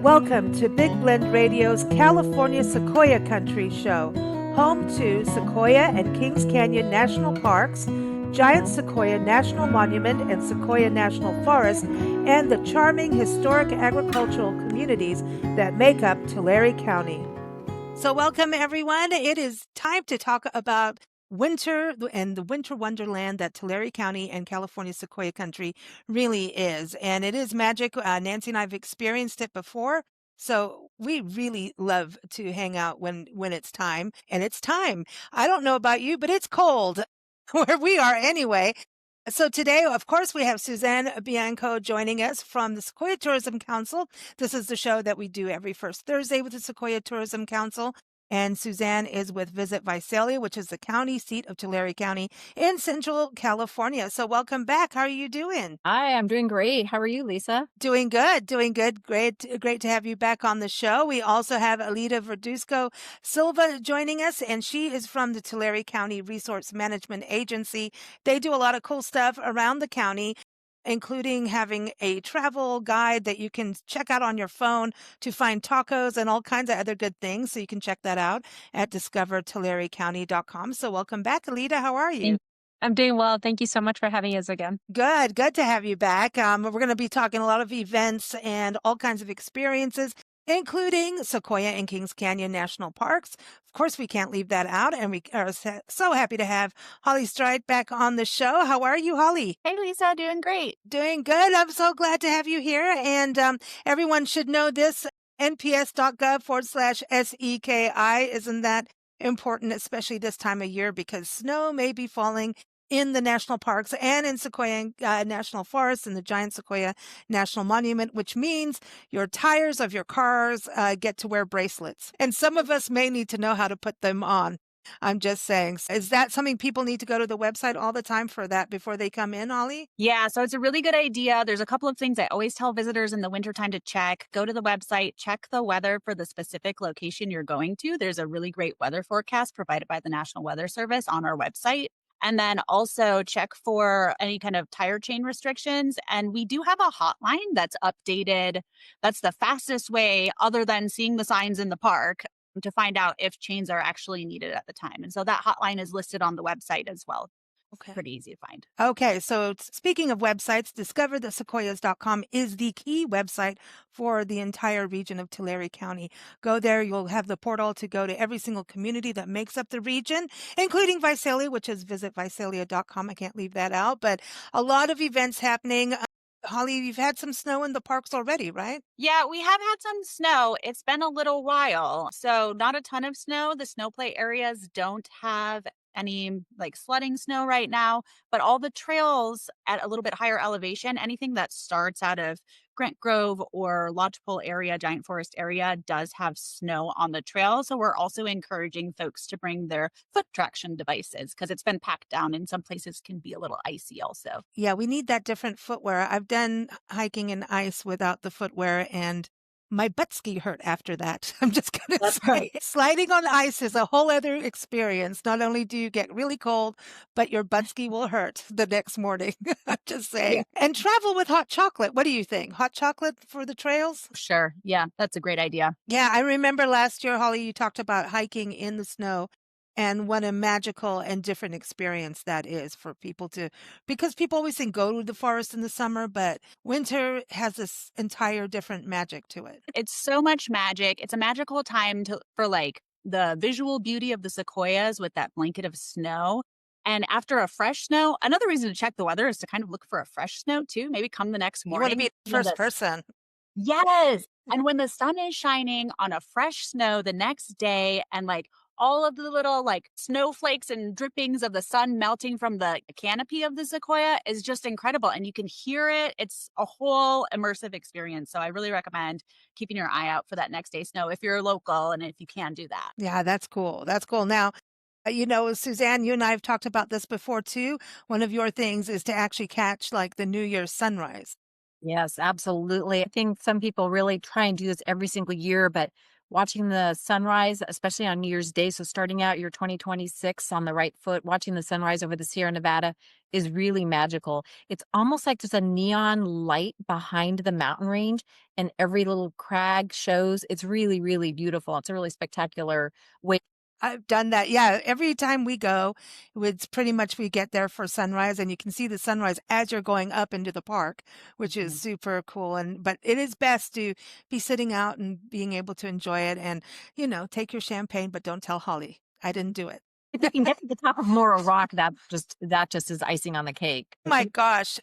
Welcome to Big Blend Radio's California Sequoia Country show, home to Sequoia and Kings Canyon National Parks, Giant Sequoia National Monument and Sequoia National Forest, and the charming historic agricultural communities that make up Tulare County. So welcome, everyone. It is time to talk about winter and the winter wonderland that Tulare County and California Sequoia Country really is. And it is magic. Nancy and I have experienced it before. So we really love to hang out when it's time. And it's time. I don't know about you, but it's cold where we are anyway. So today, of course, we have Suzanne Bianco joining us from the Sequoia Tourism Council. This is the show that we do every first Thursday with the Sequoia Tourism Council. And Suzanne is with Visit Visalia, which is the county seat of Tulare County in Central California. So welcome back. How are you doing? Hi, I'm doing great. How are you, Lisa? Doing good, doing good. Great to have you back on the show. We also have Alita Verduzco Silva joining us, and she is from the Tulare County Resource Management Agency. They do a lot of cool stuff around the county, including having a travel guide that you can check out on your phone to find tacos and all kinds of other good things. So you can check that out at discovertularecounty.com. So welcome back, Alita. How are you? I'm doing well. Thank you so much for having us again. Good to have you back. We're going to be talking a lot of events and all kinds of experiences, including Sequoia and Kings Canyon National Parks. Of course, we can't leave that out, and we are so happy to have Holly Strite back on the show. How are you, Holly? Hey, Lisa, doing great. Doing good. I'm so glad to have you here, and everyone should know this, nps.gov/SEKI. Isn't that important, especially this time of year, because snow may be falling in the national parks and in Sequoia National Forest and the Giant Sequoia National Monument, which means your tires of your cars get to wear bracelets. And some of us may need to know how to put them on. I'm just saying. Is that something people need to go to the website all the time for that before they come in, Holly? Yeah, so it's a really good idea. There's a couple of things I always tell visitors in the wintertime to check. Go to the website, check the weather for the specific location you're going to. There's a really great weather forecast provided by the National Weather Service on our website. And then also check for any kind of tire chain restrictions. And we do have a hotline that's updated. That's the fastest way, other than seeing the signs in the park, to find out if chains are actually needed at the time. And so that hotline is listed on the website as well. Okay. Pretty easy to find. Okay, so speaking of websites, discoverthesequoias.com is the key website for the entire region of Tulare County. Go there, you'll have the portal to go to every single community that makes up the region, including Visalia, which is visitvisalia.com. I can't leave that out, but a lot of events happening. Holly, you've had some snow in the parks already, right? Yeah, we have had some snow. It's been a little while. So not a ton of snow. The snow play areas don't have any like sledding snow right now, but all the trails at a little bit higher elevation, anything that starts out of Grant Grove or Lodgepole area, Giant Forest area, does have snow on the trail. So we're also encouraging folks to bring their foot traction devices because it's been packed down and some places can be a little icy also. Yeah, we need that different footwear. I've done hiking in ice without the footwear, and my butt ski hurt after that. I'm just going to say, right. Sliding on ice is a whole other experience. Not only do you get really cold, but your butt ski will hurt the next morning. I'm just saying. Yeah. And travel with hot chocolate. What do you think? Hot chocolate for the trails? Sure. Yeah, that's a great idea. Yeah, I remember last year, Holly, you talked about hiking in the snow. And what a magical and different experience that is for people because people always think go to the forest in the summer, but winter has this entire different magic to it. It's so much magic. It's a magical time for like the visual beauty of the sequoias with that blanket of snow. And after a fresh snow, another reason to check the weather is to kind of look for a fresh snow too. Maybe come the next You morning. want to be the first person. Yes. And when the sun is shining on a fresh snow the next day and like all of the little like snowflakes and drippings of the sun melting from the canopy of the sequoia is just incredible. And you can hear it. It's a whole immersive experience. So I really recommend keeping your eye out for that next day snow if you're local and if you can do that. Yeah, that's cool. That's cool. Now, Suzanne, you and I have talked about this before too. One of your things is to actually catch like the New Year's sunrise. Yes, absolutely. I think some people really try and do this every single year, but watching the sunrise, especially on New Year's Day. So starting out your 2026 on the right foot, watching the sunrise over the Sierra Nevada is really magical. It's almost like there's a neon light behind the mountain range and every little crag shows. It's really, really beautiful. It's a really spectacular way. I've done that. Yeah, every time we go, it's pretty much we get there for sunrise and you can see the sunrise as you're going up into the park, which is super cool. And but it is best to be sitting out and being able to enjoy it and, take your champagne, but don't tell Holly. I didn't do it. If you can get to the top of Morro Rock, that just is icing on the cake. My gosh.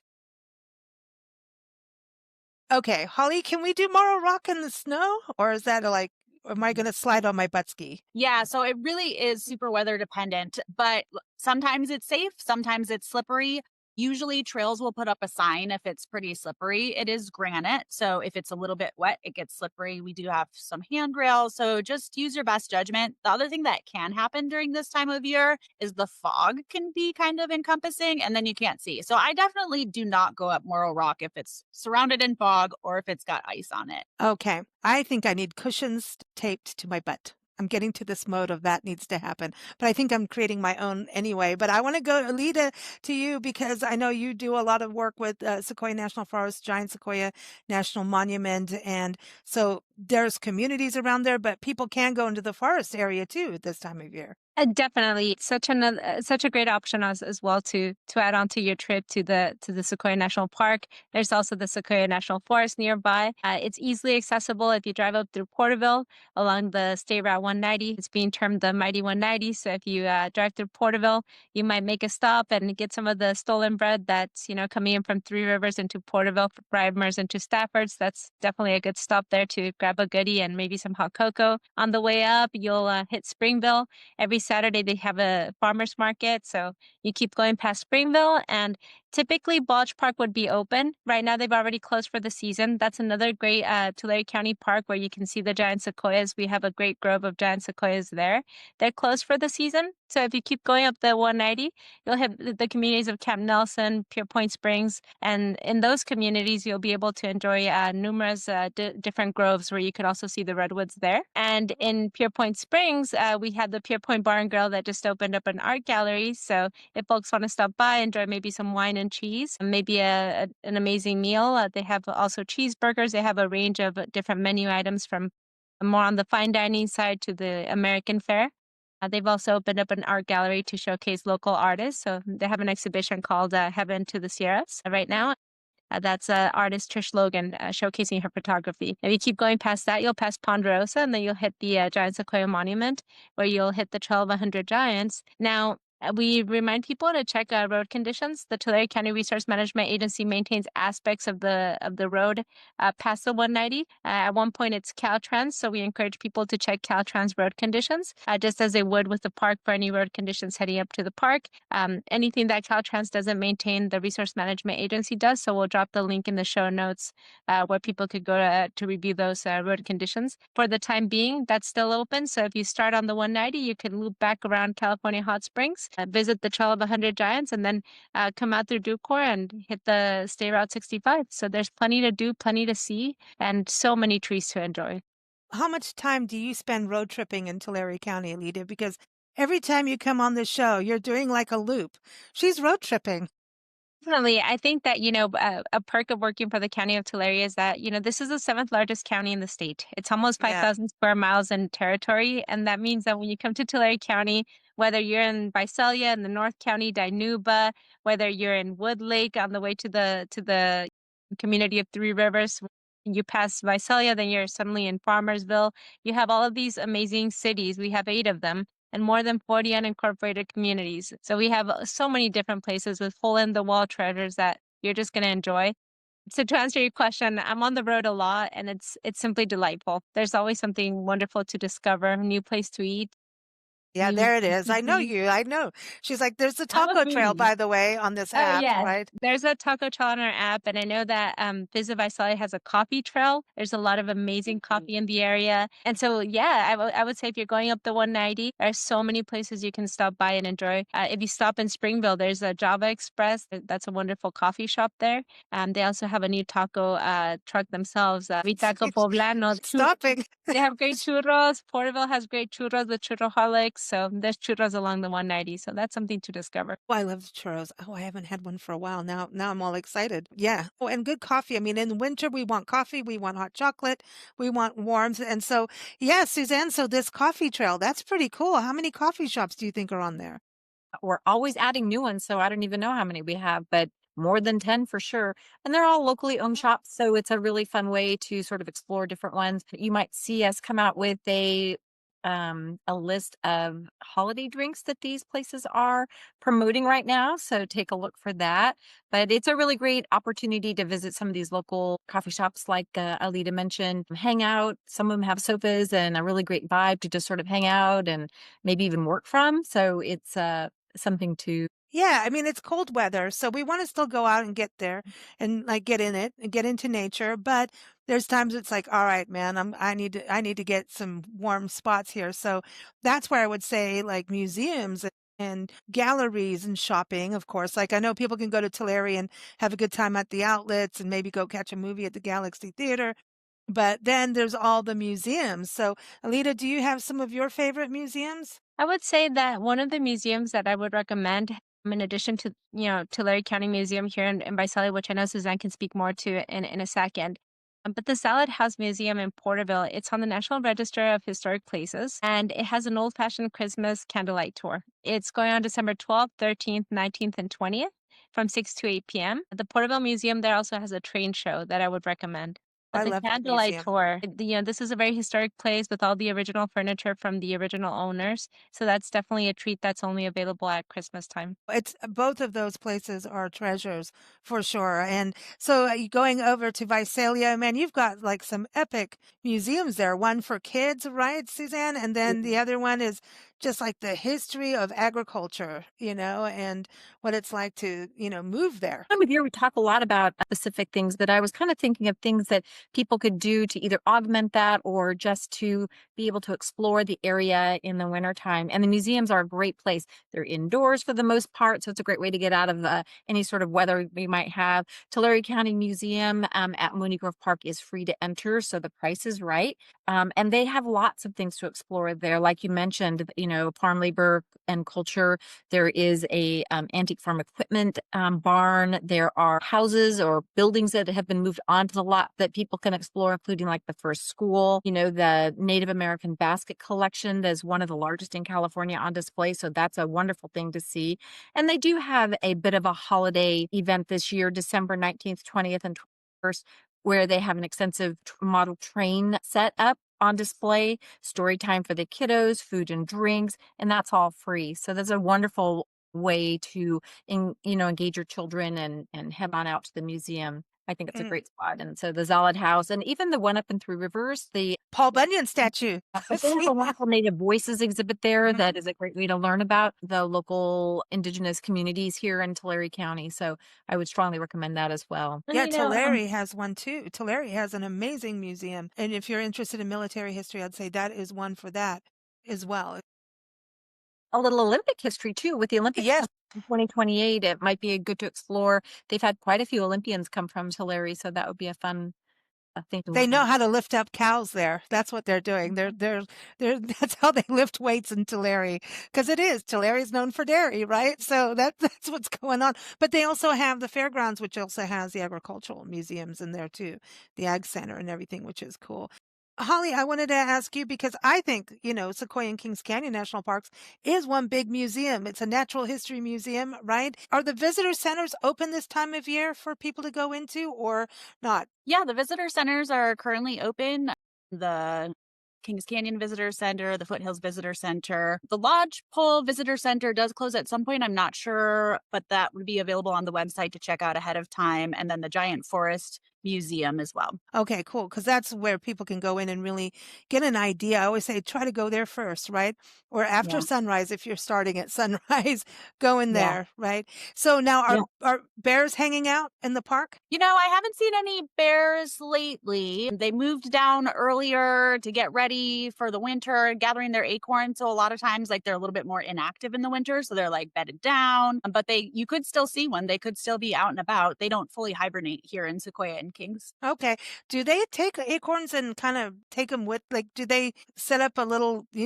Okay, Holly, can we do Morro Rock in the snow? Or is that like, am I going to slide on my butt ski? Yeah, so it really is super weather dependent, but sometimes it's safe, sometimes it's slippery. Usually trails will put up a sign if it's pretty slippery. It is granite, so if it's a little bit wet, it gets slippery. We do have some handrails, so just use your best judgment. The other thing that can happen during this time of year is the fog can be kind of encompassing and then you can't see. So I definitely do not go up Morro Rock if it's surrounded in fog or if it's got ice on it. Okay, I think I need cushions taped to my butt. I'm getting to this mode of that needs to happen, but I think I'm creating my own anyway. But I want to go, Alita, to you because I know you do a lot of work with Sequoia National Forest, Giant Sequoia National Monument. And so there's communities around there, but people can go into the forest area too at this time of year. Definitely, such a great option as well to add on to your trip to the Sequoia National Park. There's also the Sequoia National Forest nearby. It's easily accessible if you drive up through Porterville along the State Route 190. It's being termed the Mighty 190. So if you drive through Porterville, you might make a stop and get some of the stolen bread that's coming in from Three Rivers into Porterville, Primers into Staffords. That's definitely a good stop there to grab a goodie and maybe some hot cocoa. On the way up, you'll hit Springville. Every Saturday they have a farmer's market. So you keep going past Springville and typically Balch Park would be open. Right now they've already closed for the season. That's another great Tulare County park where you can see the giant sequoias. We have a great grove of giant sequoias there. They're closed for the season. So if you keep going up the 190, you'll hit the communities of Camp Nelson, Pure Point Springs. And in those communities, you'll be able to enjoy numerous different groves where you could also see the redwoods there. And in Pure Point Springs, we had the Pure Point Bar and Grill that just opened up an art gallery. So if folks want to stop by, enjoy maybe some wine and cheese, maybe an amazing meal. They have also cheeseburgers. They have a range of different menu items from more on the fine dining side to the American fare. They've also opened up an art gallery to showcase local artists. So they have an exhibition called Heaven to the Sierras right now. That's artist Trish Logan showcasing her photography. If you keep going past that, you'll pass Ponderosa, and then you'll hit the Giant Sequoia Monument, where you'll hit the 1,200 Giants. Now, we remind people to check road conditions. The Tulare County Resource Management Agency maintains aspects of the road past the 190. At one point, it's Caltrans, so we encourage people to check Caltrans road conditions, just as they would with the park for any road conditions heading up to the park. Anything that Caltrans doesn't maintain, the Resource Management Agency does. So we'll drop the link in the show notes where people could go to review those road conditions. For the time being, that's still open. So if you start on the 190, you can loop back around California Hot Springs, visit the 1,200 Giants, and then come out through Ducor and hit the State Route 65. So there's plenty to do, plenty to see, and so many trees to enjoy. How much time do you spend road tripping in Tulare County, Alita? Because every time you come on this show, you're doing like a loop. She's road tripping. Definitely. I think that, a perk of working for the county of Tulare is that, this is the seventh largest county in the state. It's almost Yeah. 5,000 square miles in territory. And that means that when you come to Tulare County, whether you're in Visalia in the North County, Dinuba, whether you're in Wood Lake on the way to the community of Three Rivers, you pass Visalia, then you're suddenly in Farmersville. You have all of these amazing cities. We have 8 of them and more than 40 unincorporated communities. So we have so many different places with hole-in-the-wall treasures that you're just going to enjoy. So to answer your question, I'm on the road a lot, and it's simply delightful. There's always something wonderful to discover, a new place to eat. Yeah, there it is. I know you. I know. She's like, there's the I'm a taco trail, foodie. by the way, on this Oh, app, yes. right? There's a taco trail on our app, and I know that Visit Visalia has a coffee trail. There's a lot of amazing coffee in the area. And so, yeah, I would say if you're going up the 190, there are so many places you can stop by and enjoy. If you stop in Springville, there's a Java Express. That's a wonderful coffee shop there. They also have a new taco truck themselves, Vitaco Poblano. Stopping. They have great churros. Porterville has great churros with churroholics. So there's churros along the 190. So that's something to discover. Oh, I love churros. Oh, I haven't had one for a while. Now I'm all excited. Yeah. Oh, and good coffee. I mean, in the winter, we want coffee, we want hot chocolate, we want warmth. And so, yeah, Suzanne, so this coffee trail, that's pretty cool. How many coffee shops do you think are on there? We're always adding new ones, so I don't even know how many we have, but more than 10 for sure. And they're all locally owned shops, so it's a really fun way to sort of explore different ones. You might see us come out with a list of holiday drinks that these places are promoting right now, so take a look for that. But it's a really great opportunity to visit some of these local coffee shops like Alita mentioned, hang out. Some of them have sofas and a really great vibe to just sort of hang out and maybe even work from. So it's something to. Yeah, I mean, it's cold weather, so we want to still go out and get there and like get in it and get into nature. But there's times it's like, all right, man, I need to get some warm spots here. So that's where I would say like museums and galleries and shopping, of course. Like I know people can go to Tulare and have a good time at the outlets and maybe go catch a movie at the Galaxy Theater. But then there's all the museums. So, Alita, do you have some of your favorite museums? I would say that one of the museums that I would recommend, in addition to, Tulare County Museum here in Visalia, which I know Suzanne can speak more to in a second. But the Salad House Museum in Porterville, it's on the National Register of Historic Places, and it has an old-fashioned Christmas candlelight tour. It's going on December 12th, 13th, 19th, and 20th from 6 to 8 p.m. The Porterville Museum there also has a train show that I would recommend. But I the love that candlelight museum. tour, this is a very historic place with all the original furniture from the original owners. So that's definitely a treat that's only available at Christmas time. It's both of those places are treasures for sure. And so you going over to Visalia, man, you've got like some epic museums there. One for kids, right, Suzanne? And then the other one is just like the history of agriculture, and what it's like to, move there. Time of year, we talk a lot about specific things, that I was kind of thinking of things that people could do to either augment that or just to be able to explore the area in the wintertime. And the museums are a great place. They're indoors for the most part, so it's a great way to get out of any sort of weather we might have. Tulare County Museum at Mooney Grove Park is free to enter, so the price is right. And they have lots of things to explore there. Like you mentioned, farm labor and culture. There is a antique farm equipment barn. There are houses or buildings that have been moved onto the lot that people can explore, including like the first school. The Native American basket collection that is one of the largest in California on display. So that's a wonderful thing to see. And they do have a bit of a holiday event this year, December 19th, 20th, and 21st, where they have an extensive model train set up on display, story time for the kiddos, food and drinks, and that's all free. So that's a wonderful way to engage your children and head on out to the museum. I think it's a great spot. And so the Zalad House and even the one up in Three Rivers, the Paul Bunyan statue. but they have a wonderful Native Voices exhibit there that is a great way to learn about the local indigenous communities here in Tulare County. So I would strongly recommend that as well. Yeah, Tulare has one too. Tulare has an amazing museum. And if you're interested in military history, I'd say that is one for that as well. A little Olympic history too with the Olympics. Yes. In 2028, it might be good to explore. They've had quite a few Olympians come from Tulare, so that would be a fun thing to They look know at. how to lift up cows there. That's what they're doing. That's how they lift weights in Tulare, because Tulare is known for dairy, right? So that's what's going on. But they also have the fairgrounds, which also has the agricultural museums in there too, the ag center and everything, which is cool. Holly, I wanted to ask you because I think, Sequoia and Kings Canyon National Parks is one big museum. It's a natural history museum, right? Are the visitor centers open this time of year for people to go into or not? Yeah, the visitor centers are currently open. The Kings Canyon Visitor Center, the Foothills Visitor Center. The Lodgepole Visitor Center does close at some point. I'm not sure, but that would be available on the website to check out ahead of time. And then the Giant Forest museum as well. Okay, cool. Because that's where people can go in and really get an idea. I always say try to go there first, right? Or after Yeah. sunrise, if you're starting at sunrise, go in Yeah. there, right? So now Yeah. are bears hanging out in the park? I haven't seen any bears lately. They moved down earlier to get ready for the winter, gathering their acorns. So a lot of times, like they're a little bit more inactive in the winter. So they're like bedded down, but you could still see one. They could still be out and about. They don't fully hibernate here in Sequoia and Kings. Okay. Do they take acorns and kind of take them with, like, do they set up a little, a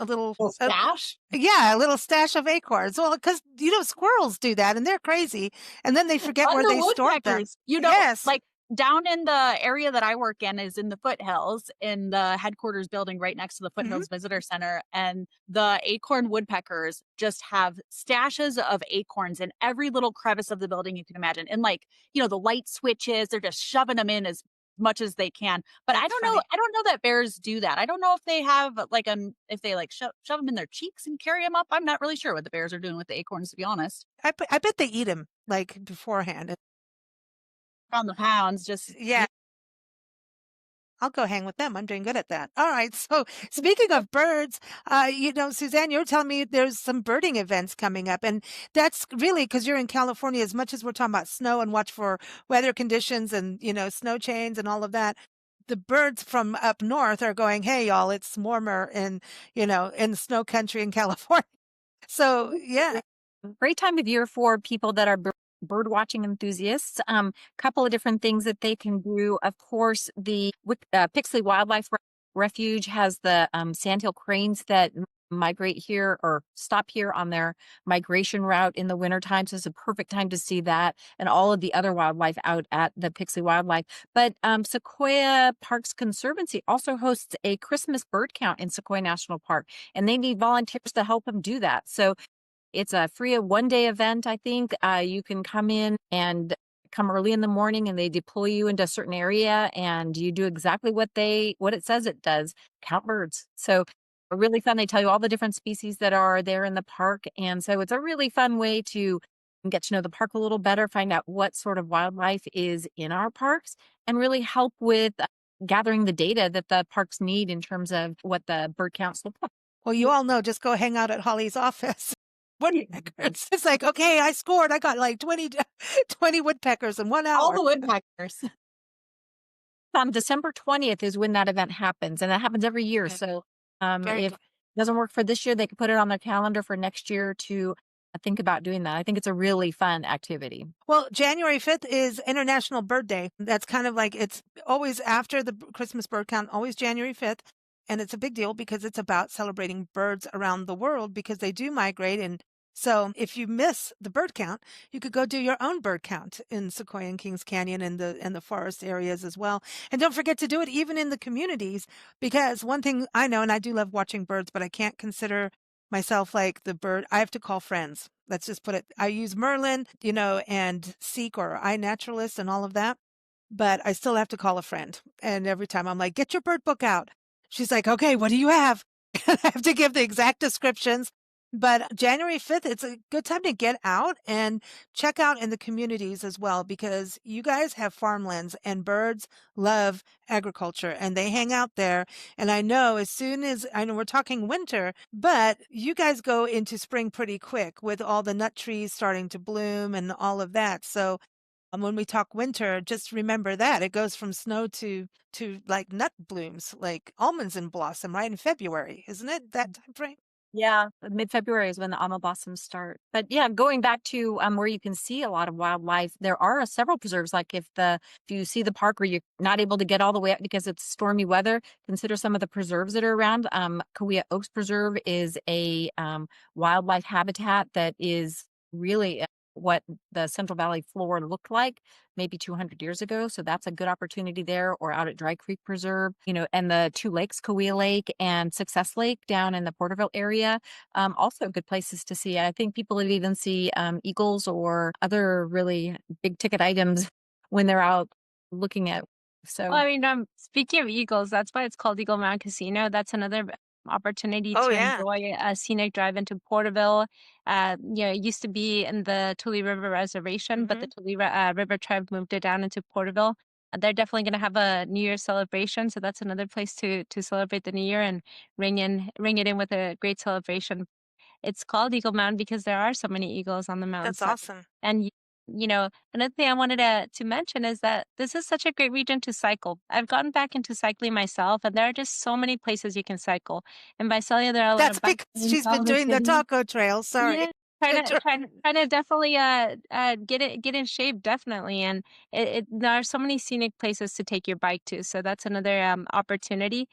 little, Little stash? yeah, a little stash of acorns? Well, because, squirrels do that and they're crazy. And then they forget where Under they stored them. woodpeckers. Yes. Like down in the area that I work in is in the foothills in the headquarters building right next to the Mhm. Foothills Visitor Center. And the acorn woodpeckers just have stashes of acorns in every little crevice of the building you can imagine. And the light switches, they're just shoving them in as much as they can. But I That's don't funny. know. I don't know that bears do that. I don't know if they have if they shove them in their cheeks and carry them up. I'm not really sure what the bears are doing with the acorns, to be honest. I bet they eat them like beforehand. On the pounds, just Yeah. I'll go hang with them. I'm doing good at that. All right. So speaking of birds, Suzanne, you're telling me there's some birding events coming up. And that's really because you're in California, as much as we're talking about snow and watch for weather conditions and, snow chains and all of that. The birds from up north are going, hey, y'all, it's warmer in the snow country in California. So, yeah. Great time of year for people that are bird watching enthusiasts. Couple of different things that they can do. Of course, the Pixley Wildlife Refuge has the sandhill cranes that migrate here or stop here on their migration route in the wintertime. So it's a perfect time to see that and all of the other wildlife out at the Pixley Wildlife. But Sequoia Parks Conservancy also hosts a Christmas bird count in Sequoia National Park, and they need volunteers to help them do that. So it's a free one-day event, I think. You can come in and come early in the morning, and they deploy you into a certain area, and you do exactly what it says it does, count birds. So really fun. They tell you all the different species that are there in the park. And so it's a really fun way to get to know the park a little better, find out what sort of wildlife is in our parks, and really help with gathering the data that the parks need in terms of what the bird counts look like. Well, you all know, just go hang out at Holly's office. Woodpeckers. It's like, okay, I scored. I got like 20 woodpeckers in 1 hour. all the woodpeckers. On December 20th is when that event happens, and that happens every year. Okay. So Very if cool. it doesn't work for this year, they can put it on their calendar for next year to think about doing that. I think it's a really fun activity. Well, January 5th is International Bird Day. That's kind of like, it's always after the Christmas bird count, always January 5th. And it's a big deal because it's about celebrating birds around the world because they do migrate. And so if you miss the bird count, you could go do your own bird count in Sequoia and Kings Canyon and the forest areas as well. And don't forget to do it even in the communities, because one thing I know, and I do love watching birds, but I can't consider myself like the bird. I have to call friends. Let's just put it. I use Merlin, and Seek or iNaturalist and all of that, but I still have to call a friend. And every time I'm like, get your bird book out. She's like, okay, what do you have? I have to give the exact descriptions. But January 5th, it's a good time to get out and check out in the communities as well, because you guys have farmlands and birds love agriculture and they hang out there. And I know we're talking winter, but you guys go into spring pretty quick with all the nut trees starting to bloom and all of that. So when we talk winter, just remember that it goes from snow to like nut blooms, like almonds in blossom, right in February, isn't it? That time frame. Yeah, mid-February is when the almond blossoms start. But yeah, going back to where you can see a lot of wildlife, there are several preserves. Like if you see the park where you're not able to get all the way up because it's stormy weather, consider some of the preserves that are around. Kauai Oaks Preserve is a wildlife habitat that is really what the Central Valley floor looked like maybe 200 years ago. So that's a good opportunity there, or out at Dry Creek Preserve, and the two lakes, Kauai Lake and Success Lake down in the Porterville area. Also good places to see. I think people would even see eagles or other really big ticket items when they're out looking at. So, Well, I mean, speaking of eagles, that's why it's called Eagle Mound Casino. That's another opportunity Oh, to yeah. enjoy a scenic drive into Porterville. It used to be in the Tulare River Reservation, but the Tulare River tribe moved it down into Porterville. They're definitely going to have a New Year celebration, so that's another place to celebrate the New Year and ring it in with a great celebration. It's called Eagle Mountain because there are so many eagles on the That's mountainside. awesome. And another thing I wanted to mention is that this is such a great region to cycle. I've gotten back into cycling myself, and there are just so many places you can cycle. In Visalia, there are a lot That's of bike because lanes she's all been over the doing the city. taco trail. Sorry. Yeah, trying to definitely get in shape, definitely. And there are so many scenic places to take your bike to. So that's another opportunity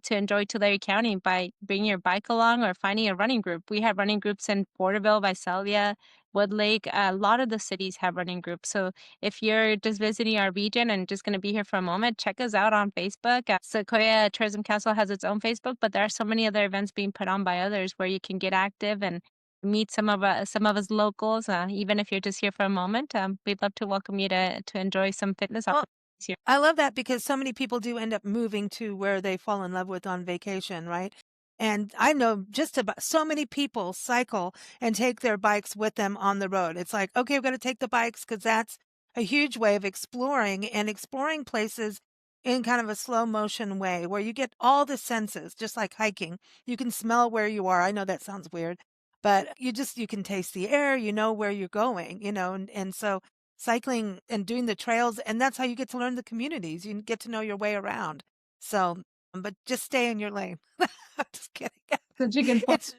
to enjoy Tulare County by bringing your bike along or finding a running group. We have running groups in Porterville, Visalia, Woodlake. A lot of the cities have running groups. So if you're just visiting our region and just going to be here for a moment, check us out on Facebook. Sequoia Tourism Council has its own Facebook, but there are so many other events being put on by others where you can get active and meet some of us locals. Even if you're just here for a moment, we'd love to welcome you to enjoy some fitness Well, opportunities here. I love that because so many people do end up moving to where they fall in love with on vacation, right? And I know just about so many people cycle and take their bikes with them on the road. It's like, okay, we've got to take the bikes because that's a huge way of exploring and exploring places in kind of a slow motion way where you get all the senses, just like hiking. You can smell where you are. I know that sounds weird, but you can taste the air, you know where you're going, and so cycling and doing the trails, and that's how you get to learn the communities. You get to know your way around. So, but just stay in your lane. I'm just kidding. Such a good point.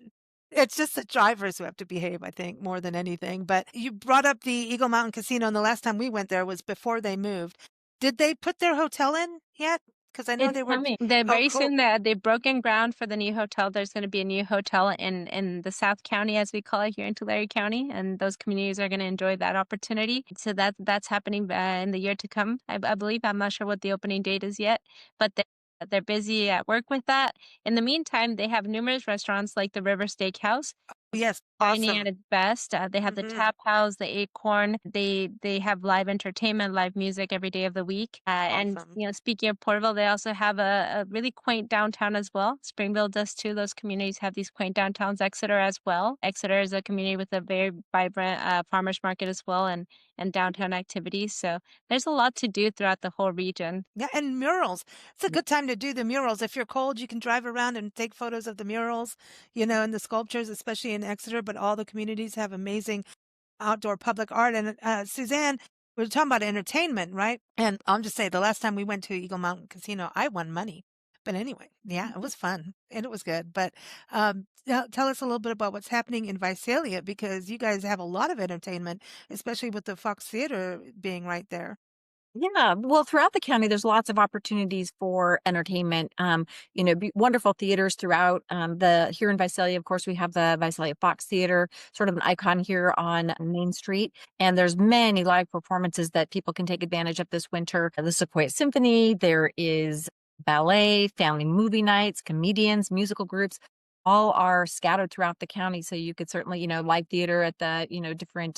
It's just the drivers who have to behave, I think, more than anything. But you brought up the Eagle Mountain Casino, and the last time we went there was before they moved. Did they put their hotel in yet? Because I know It's they were. coming. They're Oh, very cool. soon. They've broken ground for the new hotel. There's going to be a new hotel in the South County, as we call it here in Tulare County, and those communities are going to enjoy that opportunity. So that's happening in the year to come. I believe. I'm not sure what the opening date is yet, but they're busy at work with that. In the meantime, they have numerous restaurants like the River Steakhouse. Yes, Dining awesome. at its best. They have the Mhm. Tap House, the Acorn. They have live entertainment, live music every day of the week. And Awesome. speaking of Porterville, they also have a really quaint downtown as well. Springville does too. Those communities have these quaint downtowns. Exeter as well. Exeter is a community with a very vibrant farmers market as well, and downtown activities. So there's a lot to do throughout the whole region. Yeah, and murals. It's a good time to do the murals. If you're cold, you can drive around and take photos of the murals, and the sculptures, especially in Exeter, but all the communities have amazing outdoor public art. And Suzanne, we were talking about entertainment, right? And I'll just say the last time we went to Eagle Mountain Casino, I won money. But anyway, yeah, it was fun and it was good. But tell us a little bit about what's happening in Visalia because you guys have a lot of entertainment, especially with the Fox Theater being right there. Yeah, well, throughout the county, there's lots of opportunities for entertainment. Wonderful theaters throughout. Here in Visalia, of course, we have the Visalia Fox Theater, sort of an icon here on Main Street, and there's many live performances that people can take advantage of this winter. The Sequoia Symphony, there is ballet, family movie nights, comedians, musical groups. All are scattered throughout the county, so you could certainly, live theater at the, different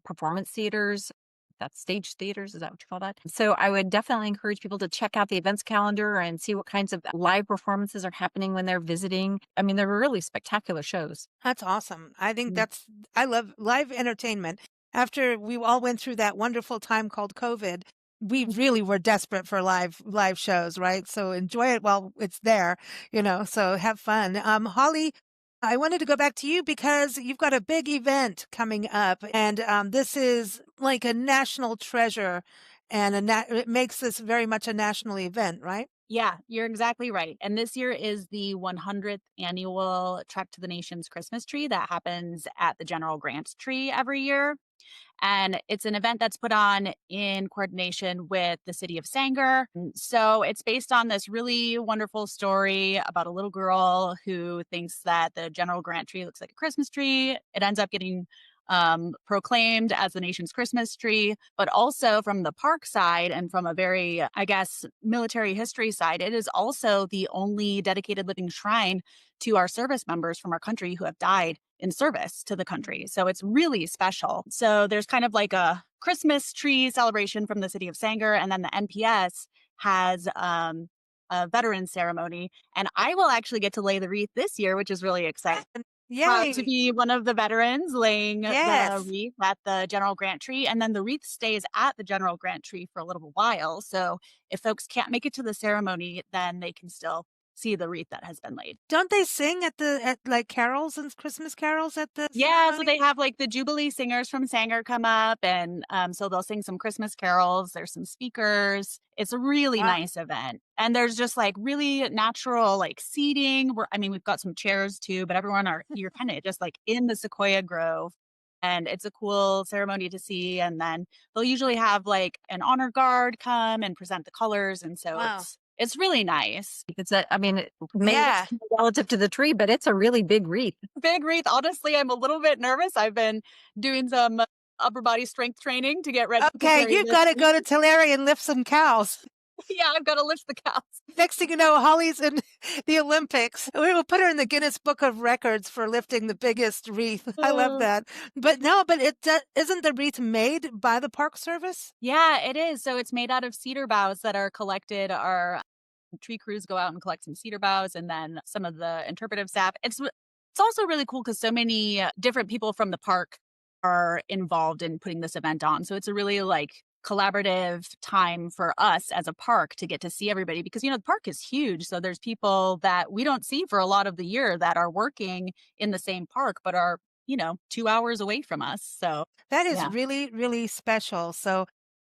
performance theaters. That's stage theaters. Is that what you call that? So I would definitely encourage people to check out the events calendar and see what kinds of live performances are happening when they're visiting. I mean, they're really spectacular shows. That's awesome. I think Mm. I love live entertainment. After we all went through that wonderful time called COVID, we really were desperate for live shows, right? So enjoy it while it's there, so have fun. Holly, I wanted to go back to you because you've got a big event coming up and this is like a national treasure and it makes this very much a national event, right? Yeah, you're exactly right. And this year is the 100th annual Trek to the Nation's Christmas tree that happens at the General Grant tree every year. And it's an event that's put on in coordination with the city of Sanger. So it's based on this really wonderful story about a little girl who thinks that the General Grant tree looks like a Christmas tree. It ends up getting proclaimed as the nation's Christmas tree, but also from the park side and from a very, I guess, military history side, it is also the only dedicated living shrine to our service members from our country who have died in service to the country. So it's really special. So there's kind of like a Christmas tree celebration from the city of Sanger, and then the NPS has a veteran ceremony, and I will actually get to lay the wreath this year, which is really exciting. Yay. to be one of the veterans laying Yes. the wreath at the General Grant tree. And then the wreath stays at the General Grant tree for a little while. So if folks can't make it to the ceremony, then they can still see the wreath that has been laid. Don't they sing at like carols and Christmas carols at the Yeah, so ceremony? they have like the Jubilee singers from Sanger come up, and so they'll sing some Christmas carols. There's some speakers. It's a really Wow. nice event, and there's just like really natural like seating. We've got some chairs too, but you're kind of just like in the Sequoia Grove, and it's a cool ceremony to see. And then they'll usually have like an honor guard come and present the colors, and so Wow. it's really nice. It may Yeah. look small relative to the tree, but it's a really big wreath. Big wreath. Honestly, I'm a little bit nervous. I've been doing some upper body strength training to get ready. to Okay, carry you've this got to go to wreath. Tulare and lift some cows. Yeah, I've got to lift the cows. Next thing you know, Holly's in the Olympics. We will put her in the Guinness Book of Records for lifting the biggest wreath. I love that. But no, but isn't the wreath made by the Park Service? Yeah, it is. So it's made out of cedar boughs that are collected. Our tree crews go out and collect some cedar boughs, and then some of the interpretive sap. It's also really cool because so many different people from the park are involved in putting this event on. So it's a really like collaborative time for us as a park to get to see everybody, because the park is huge. So there's people that we don't see for a lot of the year that are working in the same park but are 2 hours away from us. So That is yeah. really, really special. So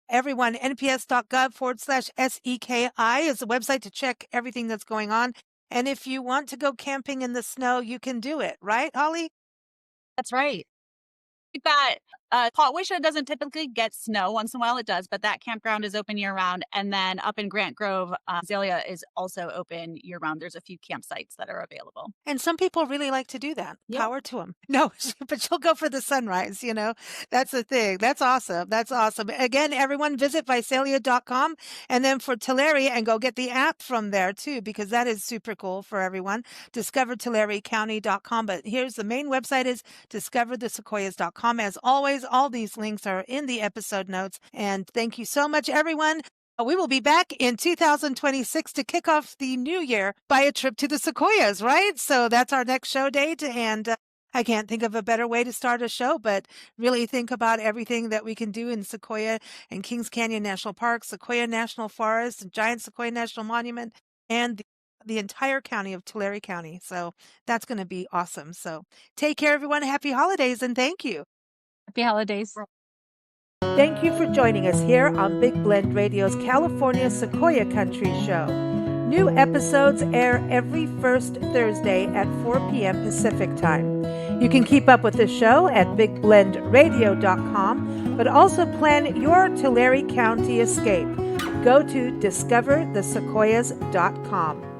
everyone, nps.gov/SEKI is the website to check everything that's going on. And if you want to go camping in the snow, you can do it, right, Holly? That's right. We've got Potwisha doesn't typically get snow. Once in a while it does, but that campground is open year round. And then up in Grant Grove, Visalia is also open year round. There's a few campsites that are available. And some people really like to do that. Yeah. Power to them. No, but she'll go for the sunrise, That's the thing. That's awesome. That's awesome. Again, everyone visit Visalia.com, and then for Tulare, and go get the app from there too, because that is super cool for everyone. DiscoverTulareCounty.com. But here's the main website is DiscoverTheSequoias.com. As always, all these links are in the episode notes. And thank you so much, everyone. We will be back in 2026 to kick off the new year by a trip to the Sequoias, right? So that's our next show date. And I can't think of a better way to start a show, but really think about everything that we can do in Sequoia and Kings Canyon National Park, Sequoia National Forest, Giant Sequoia National Monument, and the entire county of Tulare County. So that's going to be awesome. So take care, everyone. Happy holidays, and thank you. Happy holidays. Thank you for joining us here on Big Blend Radio's California Sequoia Country Show. New episodes air every first Thursday at 4 p.m. Pacific Time. You can keep up with the show at bigblendradio.com, but also plan your Tulare County escape. Go to discoverthesequoias.com.